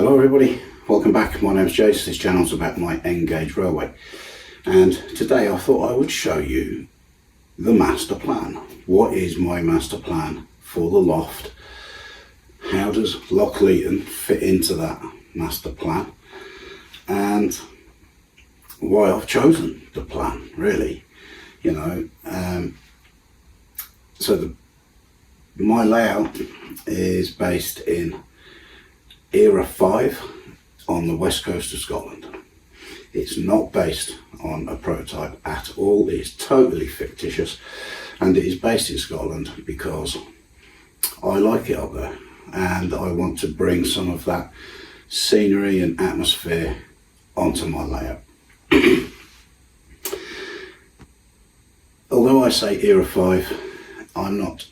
Hello everybody, welcome back. My name's Jace. This channel's about my N gauge railway, and today I thought I would show you the master plan. What is my master plan for the loft? How does Loch Leaton fit into that master plan, and why I've chosen the plan, really, you know. My layout is based in Era 5 on the west coast of Scotland. It's not based on a prototype at all. It's totally fictitious, and it is based in Scotland because I like it up there and I want to bring some of that scenery and atmosphere onto my layout. Although I say Era 5, I'm not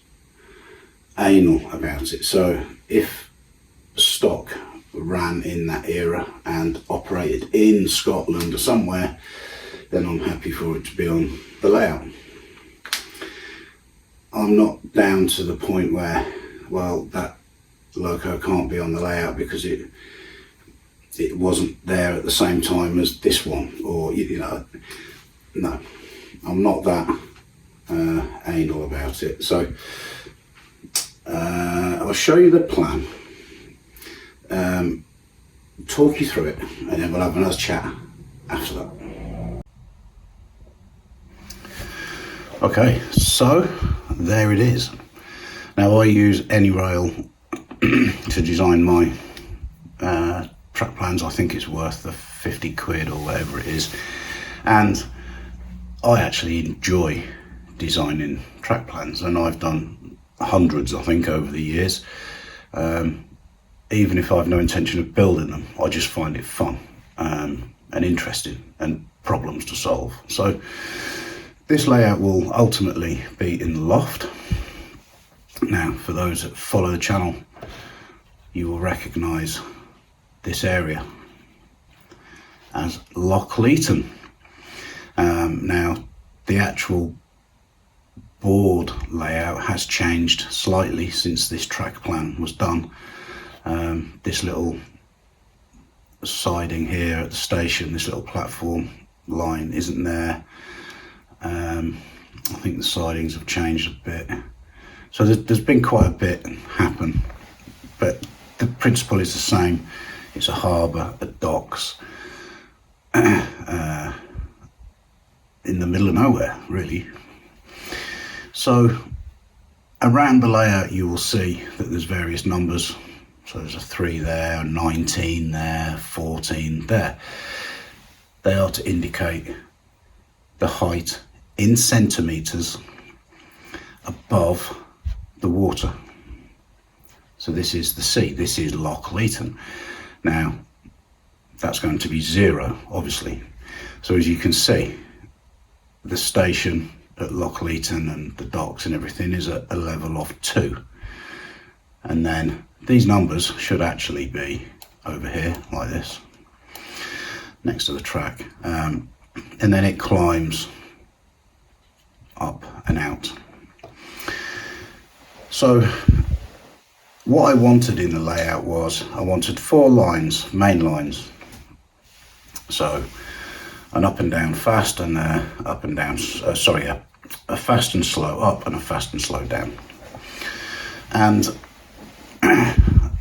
anal about it. So if stock ran in that era and operated in Scotland or somewhere, then I'm happy for it to be on the layout. I'm not down to the point where, well, that loco can't be on the layout because it wasn't there at the same time as this one, or you know, no, I'm not that anal about it. So I'll show you the plan, talk you through it, and then we'll have another chat after that. Okay, so there it is. Now I use AnyRail to design my track plans. I think it's worth the 50 quid or whatever it is, and I actually enjoy designing track plans, and I've done hundreds, I think, over the years. Even if I have no intention of building them, I just find it fun and interesting and problems to solve. So this layout will ultimately be in the loft. Now, for those that follow the channel, you will recognise this area as Loch Leaton. Now, the actual board layout has changed slightly since this track plan was done. This little siding here at the station, this little platform line isn't there. I think the sidings have changed a bit. So there's been quite a bit happen, but the principle is the same. It's a harbour, a docks, in the middle of nowhere, really. So around the layout you will see that there's various numbers. So there's a 3 there, a 19 there, 14 there. They are to indicate the height in centimetres above the water. So this is the sea, this is Loch Leaton. Now that's going to be 0, obviously. So as you can see, the station at Loch Leaton and the docks and everything is at a level of 2. And then these numbers should actually be over here like this, next to the track, and then it climbs up and out. So what I wanted in the layout was I wanted 4 lines, main lines. So an up and down fast, and up and down, a fast and slow up and a fast and slow down. And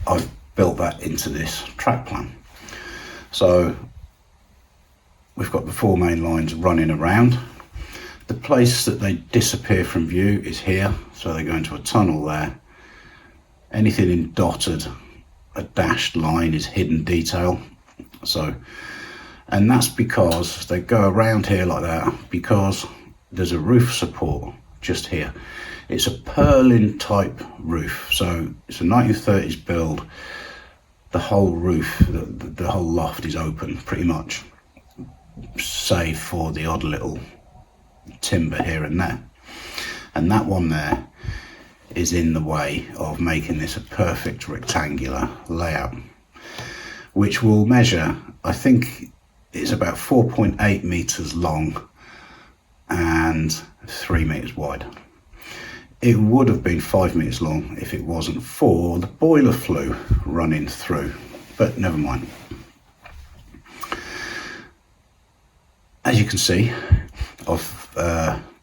I've built that into this track plan. So we've got the 4 main lines running around. The place that they disappear from view is here, so they go into a tunnel there. Anything in dotted, a dashed line is hidden detail. So, and that's because they go around here like that because there's a roof support just here. It's a purlin type roof, so it's a 1930s build. The whole roof, the whole loft is open pretty much, save for the odd little timber here and there. And that one there is in the way of making this a perfect rectangular layout, which will measure, I think it's about 4.8 meters long and 3 meters wide. It would have been 5 meters long if it wasn't for the boiler flue running through. but never mind. As you can see, I've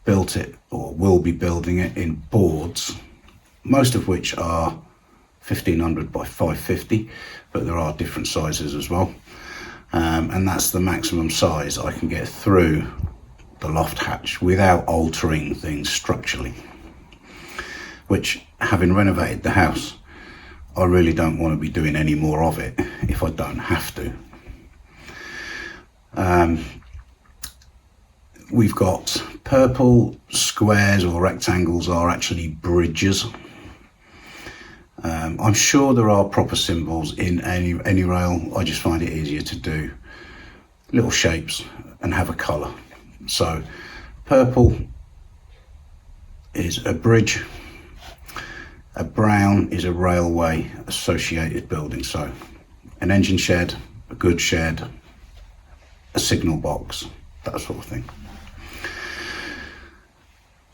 built it, or will be building it, in boards, most of which are 1500 by 550, but there are different sizes as well, and that's the maximum size I can get through the loft hatch without altering things structurally, which, having renovated the house, I really don't want to be doing any more of it if I don't have to. We've got purple squares, or rectangles are actually bridges. I'm sure there are proper symbols in any rail. I just find it easier to do little shapes and have a colour. So purple is a bridge, a brown is a railway associated building, so an engine shed, a goods shed, a signal box, that sort of thing.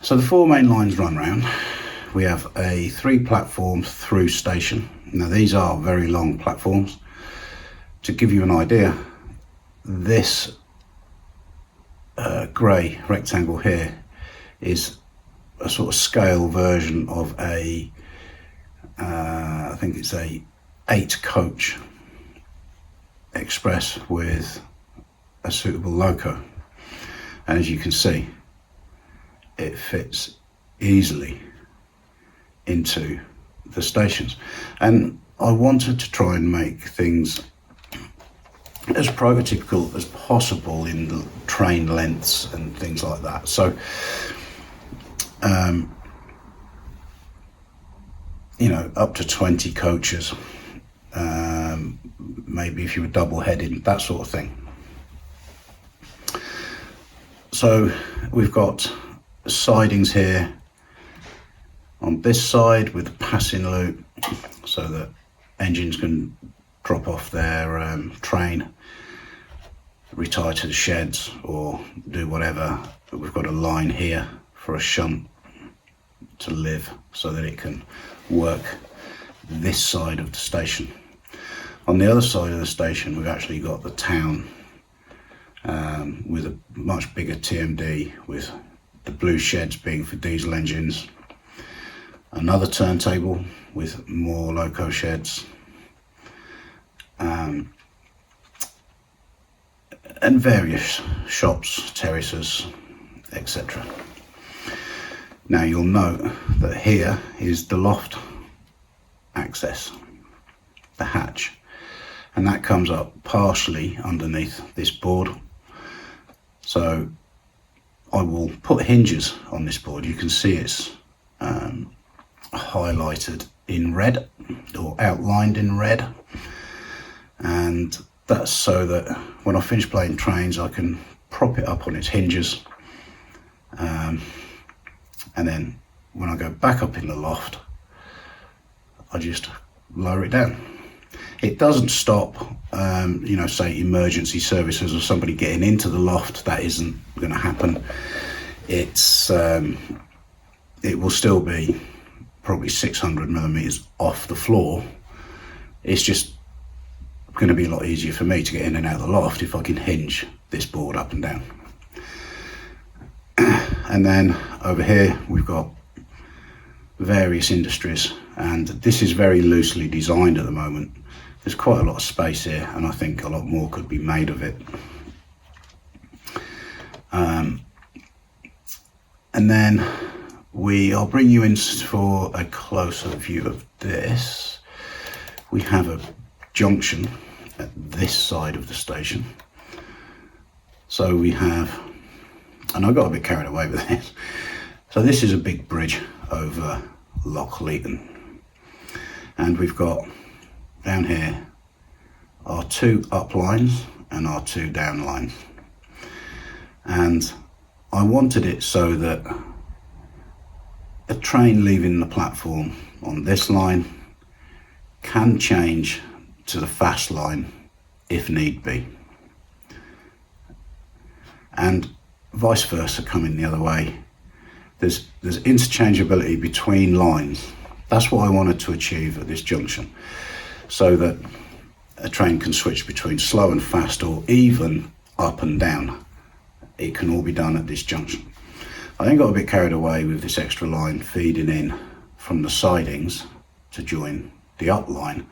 So the 4 main lines run round. We have a 3 platform through station. Now these are very long platforms. To give you an idea, this grey rectangle here is a sort of scale version of a I think it's a 8 coach express with a suitable loco, and as you can see, it fits easily into the stations. And I wanted to try and make things as prototypical as possible in the train lengths and things like that. So you know, up to 20 coaches, maybe if you were double headed, that sort of thing. So we've got sidings here on this side with a passing loop, so that engines can drop off their train, retire to the sheds, or do whatever. But we've got a line here for a shunt to live, so that it can work this side of the station. On the other side of the station, we've actually got the town with a much bigger TMD, with the blue sheds being for diesel engines, another turntable with more loco sheds, and various shops, terraces, etc. Now you'll note that here is the loft access, the hatch, and that comes up partially underneath this board. So I will put hinges on this board. You can see it's highlighted in red, or outlined in red, and that's so that when I finish playing trains I can prop it up on its hinges, and then when I go back up in the loft I just lower it down. It doesn't stop you know, say emergency services or somebody getting into the loft. That isn't going to happen. It's it will still be probably 600 millimeters off the floor. It's just going to be a lot easier for me to get in and out of the loft if I can hinge this board up and down. And then over here we've got various industries, and this is very loosely designed at the moment. There's quite a lot of space here, and I think a lot more could be made of it. And then I'll bring you in for a closer view of this. We have a junction at this side of the station. So we have, and I got a bit carried away with this. So this is a big bridge over Loch Leaton, and we've got down here our 2 up lines and our 2 down lines, and I wanted it so that a train leaving the platform on this line can change to the fast line if need be, and vice versa coming the other way. There's interchangeability between lines. That's what I wanted to achieve at this junction, so that a train can switch between slow and fast, or even up and down. It can all be done at this junction. I then got a bit carried away with this extra line feeding in from the sidings to join the up line.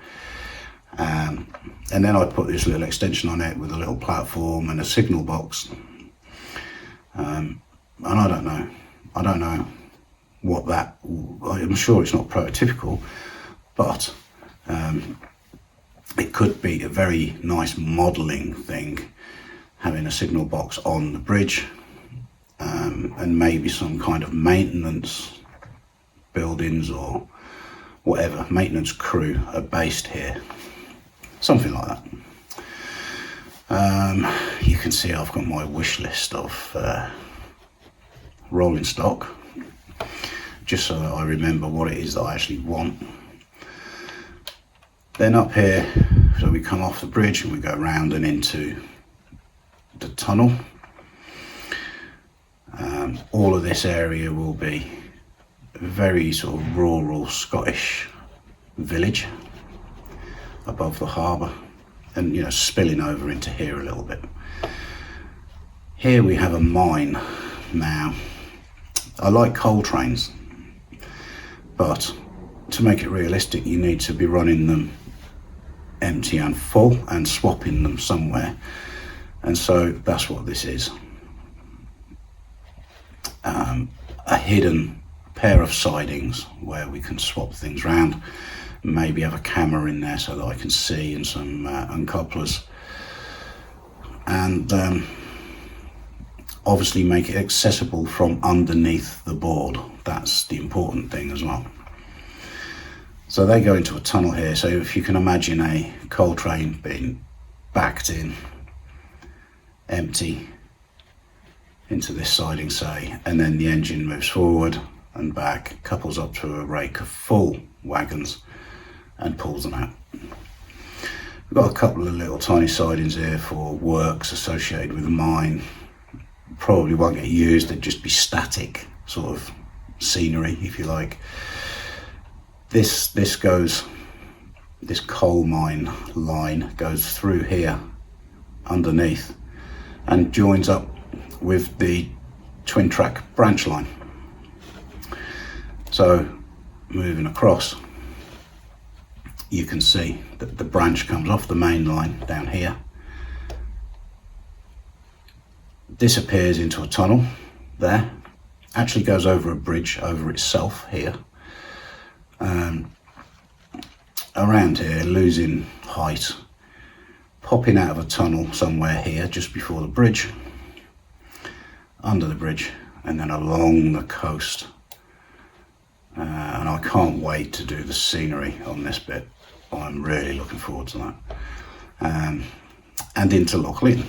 And then I put this little extension on it with a little platform and a signal box. And I don't know what that, I'm sure it's not prototypical, but it could be a very nice modelling thing, having a signal box on the bridge, and maybe some kind of maintenance buildings or whatever, maintenance crew are based here, something like that. You can see I've got my wish list of rolling stock, just so that I remember what it is that I actually want. Then up here, so we come off the bridge and we go round and into the tunnel. All of this area will be a very sort of rural Scottish village above the harbour, and spilling over into here a little bit. Here we have a mine. Now, I like coal trains, but to make it realistic you need to be running them empty and full and swapping them somewhere, and so that's what this is. A hidden pair of sidings where we can swap things around, maybe have a camera in there so that I can see, and some uncouplers, and obviously make it accessible from underneath the board. That's the important thing as well. So they go into a tunnel here. So if you can imagine a coal train being backed in empty into this siding, say, and then the engine moves forward and back, couples up to a rake of full wagons and pulls them out. We've got a couple of little tiny sidings here for works associated with the mine. Probably won't get used, they'd just be static sort of scenery, if you like. This coal mine line goes through here underneath and joins up with the twin track branch line. So moving across, you can see that the branch comes off the main line down here, disappears into a tunnel there, actually goes over a bridge over itself here, around here, losing height, popping out of a tunnel somewhere here just before the bridge, under the bridge, and then along the coast. And I can't wait to do the scenery on this bit. I'm really looking forward to that. And into Loch Lean.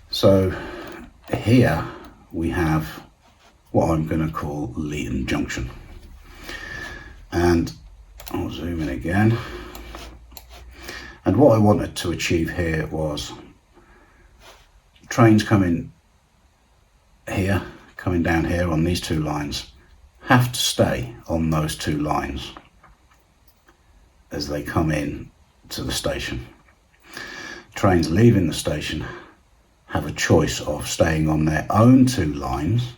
So here we have what I'm going to call Lean Junction. And I'll zoom in again. And what I wanted to achieve here was trains coming here, coming down here on these two lines, have to stay on those two lines as they come in to the station. Trains leaving the station have a choice of staying on their own two lines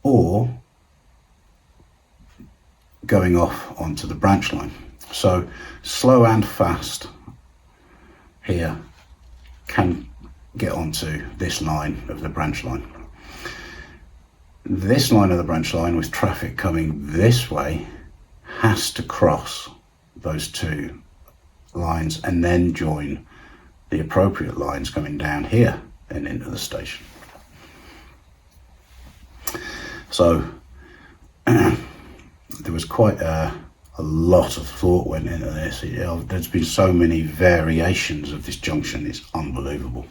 or going off onto the branch line. So slow and fast here can get onto this line of the branch line. This line of the branch line, with traffic coming this way, has to cross those two lines and then join the appropriate lines coming down here and into the station. So there was quite a lot of thought went into this. There's been so many variations of this junction, it's unbelievable.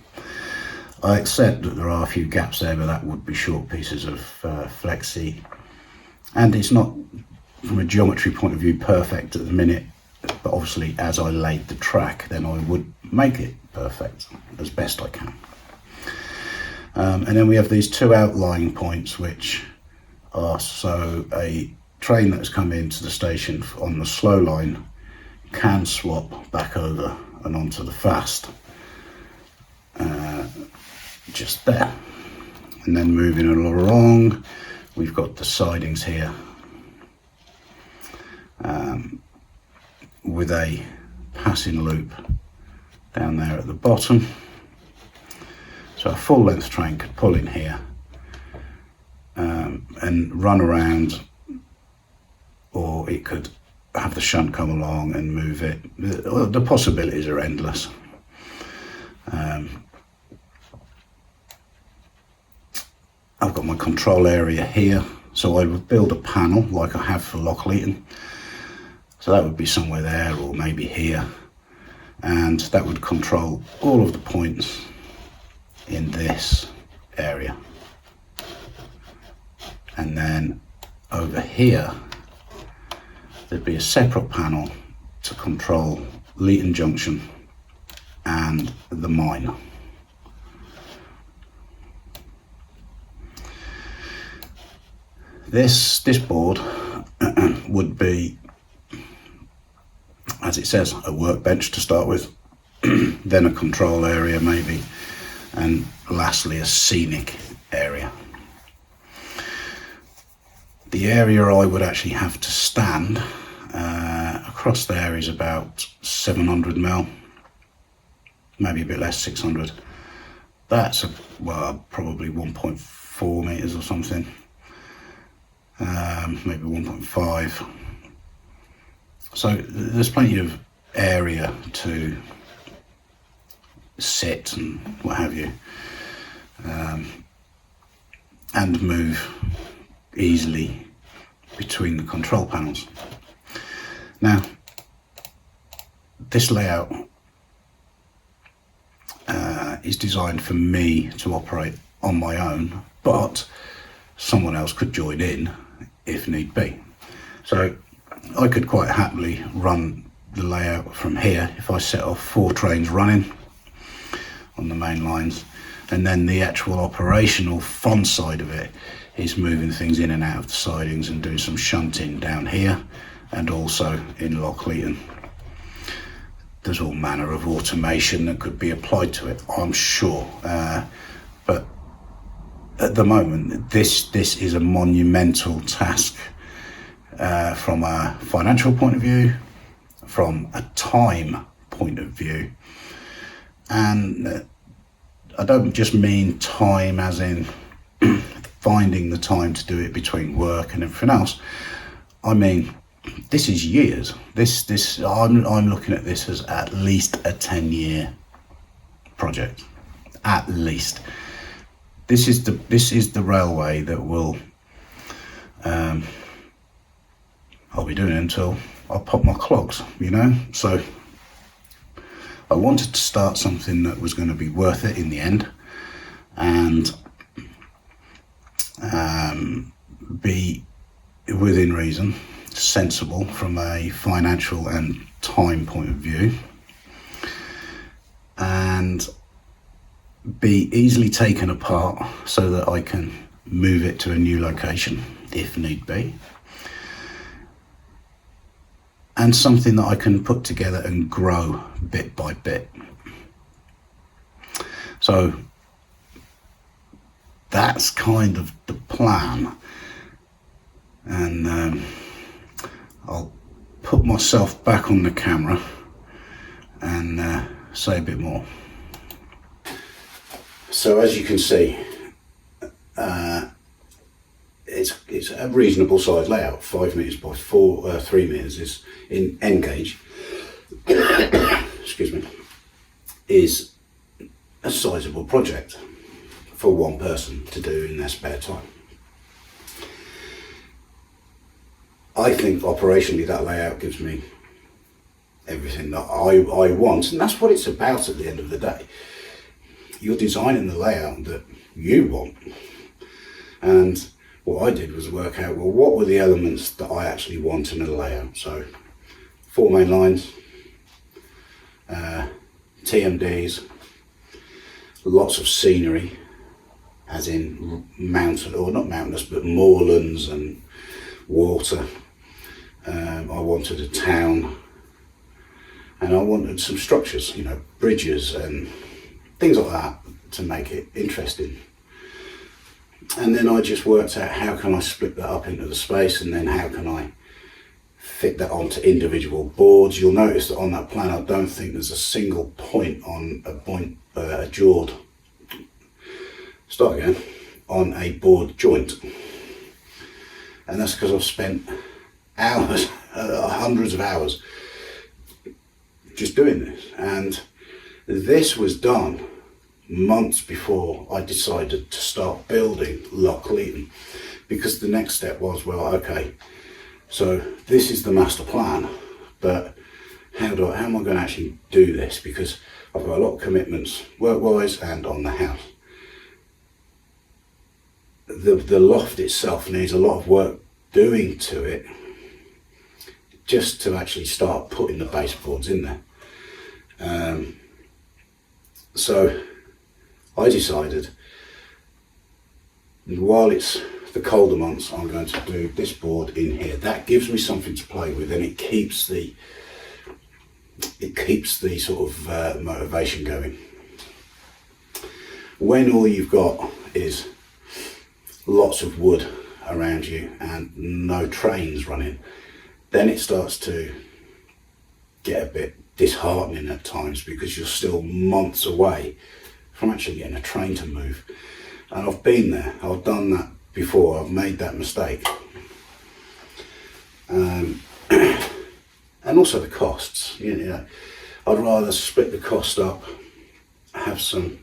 I accept that there are a few gaps there, but that would be short pieces of flexi, and it's not, from a geometry point of view, perfect at the minute, but obviously as I laid the track, then I would make it perfect as best I can. And then we have these two outlying points, which are so a train that has come into the station on the slow line can swap back over and onto the fast just there. And then moving along, we've got the sidings here with a passing loop down there at the bottom. So a full length train could pull in here and run around, or it could have the shunt come along and move it. The possibilities are endless. I've got my control area here, so I would build a panel like I have for Lockleaton. So that would be somewhere there, or maybe here, and that would control all of the points in this area. And then over here there'd be a separate panel to control Leaton Junction and the mine. This board would be, as it says, a workbench to start with, then a control area maybe, and lastly a scenic area. The area I would actually have to stand across there is about 700 mil, maybe a bit less, 600. That's probably 1.4 meters or something, maybe 1.5. So there's plenty of area to sit and what have you, and move easily between the control panels. Now, this layout is designed for me to operate on my own, but someone else could join in if need be. So I could quite happily run the layout from here if I set off 4 trains running on the main lines, and then the actual operational fun side of it is moving things in and out of the sidings and doing some shunting down here and also in Lockleaton. There's all manner of automation that could be applied to it, I'm sure, but at the moment this is a monumental task from a financial point of view, from a time point of view, and I don't just mean time as in finding the time to do it between work and everything else. I mean, this is years. I'm looking at this as at least a 10-year project, at least. This is the railway that will I'll be doing it until I pop my clogs, you know. So I wanted to start something that was going to be worth it in the end, and be within reason, sensible from a financial and time point of view, and be easily taken apart so that I can move it to a new location if need be, and something that I can put together and grow bit by bit. So that's kind of the plan, and I'll put myself back on the camera and say a bit more. So as you can see, it's a reasonable size layout. 5 meters by 3 meters is in N gauge. Excuse me, is a sizable project for one person to do in their spare time. I think operationally that layout gives me everything that I want, and that's what it's about at the end of the day. You're designing the layout that you want, and what I did was work out, well, what were the elements that I actually want in a layout. So 4 main lines, TMDs, lots of scenery, as in mountain, or not mountainous, but moorlands and water. I wanted a town and I wanted some structures, you know, bridges and things like that to make it interesting. And then I just worked out how can I split that up into the space, and then how can I fit that onto individual boards. You'll notice that on that plan I don't think there's a single point on a jawed, start again, on a board joint. And that's because I've spent hours, hundreds of hours just doing this. And this was done months before I decided to start building Loch Leaton, because the next step was, well, okay, so this is the master plan, but how am I going to actually do this? Because I've got a lot of commitments work-wise and on the house. The loft itself needs a lot of work doing to it just to actually start putting the baseboards in there. So I decided, while it's the colder months, I'm going to do this board in here. That gives me something to play with, and it keeps the sort of motivation going. When all you've got is lots of wood around you and no trains running, then it starts to get a bit disheartening at times, because you're still months away from actually getting a train to move. And I've been there, I've done that before, I've made that mistake. And also the costs, you know, I'd rather split the cost up, have some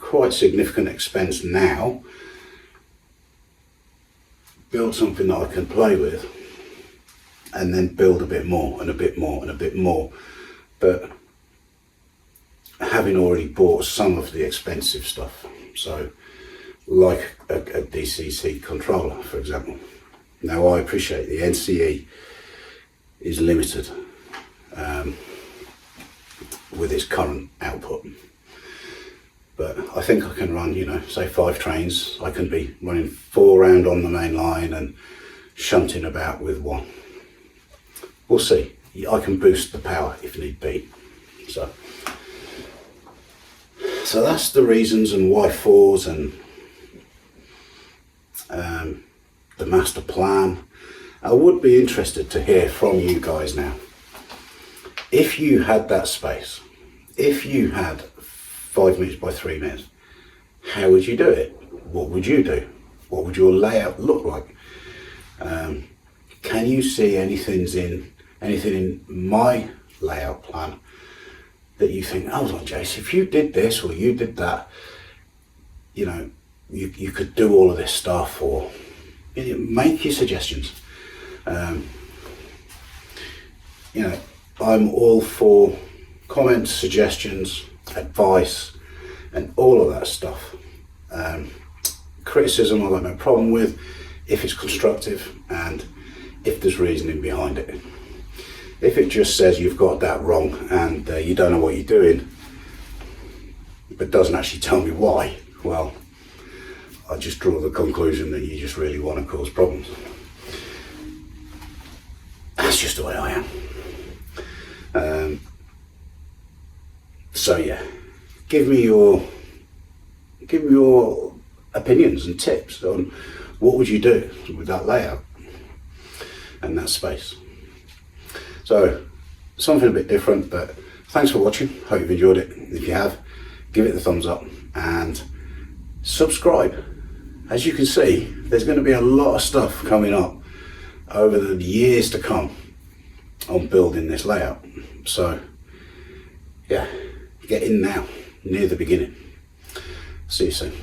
quite significant expense now, build something that I can play with, and then build a bit more and a bit more and a bit more. But having already bought some of the expensive stuff, so like a DCC controller, for example. Now I appreciate the NCE is limited with its current output, but I think I can run, you know, say 5 trains. I can be running 4 round on the main line and shunting about with 1. We'll see. I can boost the power if need be. So that's the reasons and why 4s and the master plan. I would be interested to hear from you guys now. If you had that space, if you had 5 meters by 3 meters, how would you do it? What would you do? What would your layout look like? Can you see anything in my layout plan that you think, hold on, Jace, if you did this or you did that, you know, you could do all of this stuff, or make your suggestions. You know, I'm all for comments, suggestions, advice, and all of that stuff. Criticism I've got no problem with, if it's constructive and if there's reasoning behind it. If it just says you've got that wrong and you don't know what you're doing, but doesn't actually tell me why, well, I just draw the conclusion that you just really want to cause problems. That's just the way I am. So yeah, give me your opinions and tips on what would you do with that layout and that space. So something a bit different, but thanks for watching. Hope you've enjoyed it. If you have, give it the thumbs up and subscribe. As you can see, there's going to be a lot of stuff coming up over the years to come on building this layout. So yeah, get in now, near the beginning. See you soon.